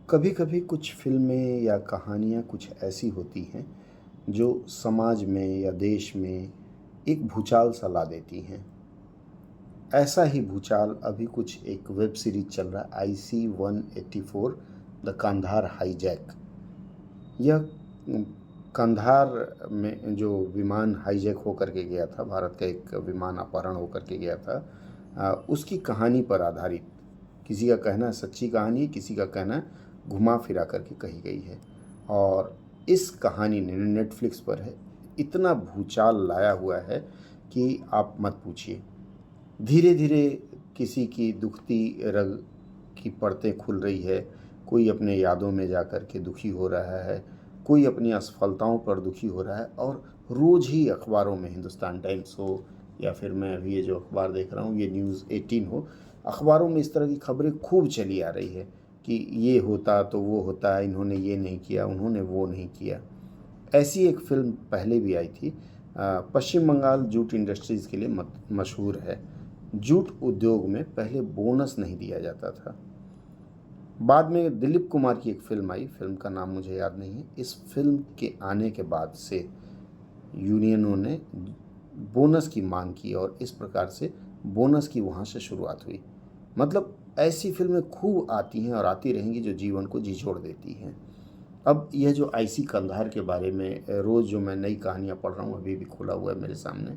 कभी कभी कुछ फिल्में या कहानियाँ कुछ ऐसी होती हैं जो समाज में या देश में एक भूचाल सा ला देती हैं। ऐसा ही भूचाल अभी कुछ एक वेब सीरीज चल रहा है, IC-184 द कांधार हाईजैक। यह कंधार में जो विमान हाईजैक होकर के गया था, भारत का एक विमान अपहरण होकर के गया था, उसकी कहानी पर आधारित। किसी का कहना है सच्ची कहानी है, किसी का कहना है घुमा फिरा करके कही गई है। और इस कहानी ने नेटफ्लिक्स पर है, इतना भूचाल लाया हुआ है कि आप मत पूछिए। धीरे धीरे किसी की दुखती रग की परतें खुल रही है, कोई अपने यादों में जा कर के दुखी हो रहा है, कोई अपनी असफलताओं पर दुखी हो रहा है। और रोज़ ही अखबारों में, हिंदुस्तान टाइम्स हो या फिर मैं अभी ये जो अखबार देख रहा हूँ ये न्यूज़ 18 हो, अखबारों में इस तरह की खबरें खूब चली आ रही है कि ये होता तो वो होता, इन्होंने ये नहीं किया, उन्होंने वो नहीं किया। ऐसी एक फ़िल्म पहले भी आई थी। पश्चिम बंगाल जूट इंडस्ट्रीज़ के लिए मशहूर है। जूट उद्योग में पहले बोनस नहीं दिया जाता था। बाद में दिलीप कुमार की एक फ़िल्म आई, फ़िल्म का नाम मुझे याद नहीं है। इस फ़िल्म के आने के बाद से यूनियनों ने बोनस की मांग की और इस प्रकार से बोनस की वहाँ से शुरुआत हुई। मतलब ऐसी फ़िल्में खूब आती हैं और आती रहेंगी जो जीवन को झिझोड़ देती हैं। अब यह जो आईसी कंधार के बारे में रोज़ जो मैं नई कहानियाँ पढ़ रहा हूँ, अभी भी खुला हुआ है मेरे सामने।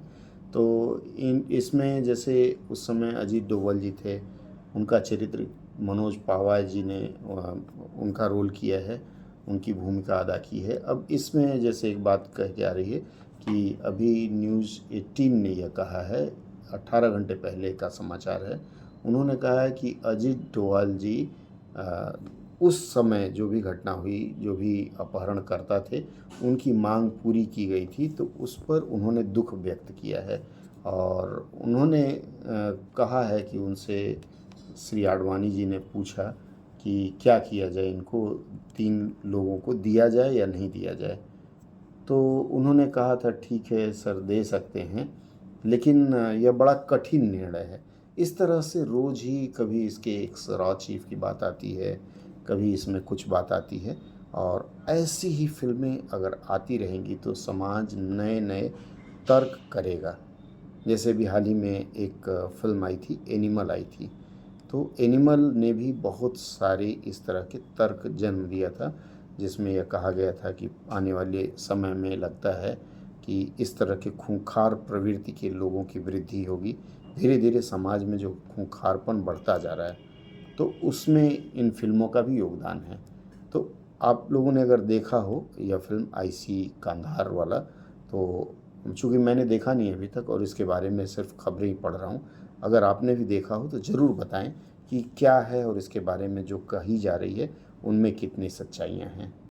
तो इन इसमें जैसे उस समय अजीत डोभाल जी थे, उनका चरित्र मनोज पावाए जी ने उनका रोल किया है, उनकी भूमिका अदा की है। अब इसमें जैसे एक बात कह के आ रही है कि अभी न्यूज़ 18 ने यह कहा है, 18 घंटे पहले का समाचार है। उन्होंने कहा है कि अजीत डोभाल जी उस समय जो भी घटना हुई, जो भी अपहरणकर्ता थे, उनकी मांग पूरी की गई थी, तो उस पर उन्होंने दुख व्यक्त किया है। और उन्होंने कहा है कि उनसे श्री आडवाणी जी ने पूछा कि क्या किया जाए, इनको 3 लोगों को दिया जाए या नहीं दिया जाए। तो उन्होंने कहा था ठीक है सर, दे सकते हैं, लेकिन यह बड़ा कठिन निर्णय है। इस तरह से रोज़ ही कभी इसके एक रॉ चीफ की बात आती है, कभी इसमें कुछ बात आती है। और ऐसी ही फ़िल्में अगर आती रहेंगी तो समाज नए नए तर्क करेगा। जैसे भी हाल ही में एक फ़िल्म आई थी, एनिमल आई थी। तो एनिमल ने भी बहुत सारे इस तरह के तर्क जन्म दिया था, जिसमें यह कहा गया था कि आने वाले समय में लगता है कि इस तरह के खूंखार प्रवृत्ति के लोगों की वृद्धि होगी। धीरे धीरे समाज में जो खूंखारपन बढ़ता जा रहा है, तो उसमें इन फिल्मों का भी योगदान है। तो आप लोगों ने अगर देखा हो यह फ़िल्म आईसी कांधार वाला, तो चूँकि मैंने देखा नहीं है अभी तक और इसके बारे में सिर्फ खबरें ही पढ़ रहा हूँ। अगर आपने भी देखा हो तो ज़रूर बताएं कि क्या है और इसके बारे में जो कही जा रही है उनमें कितनी सच्चाइयाँ हैं।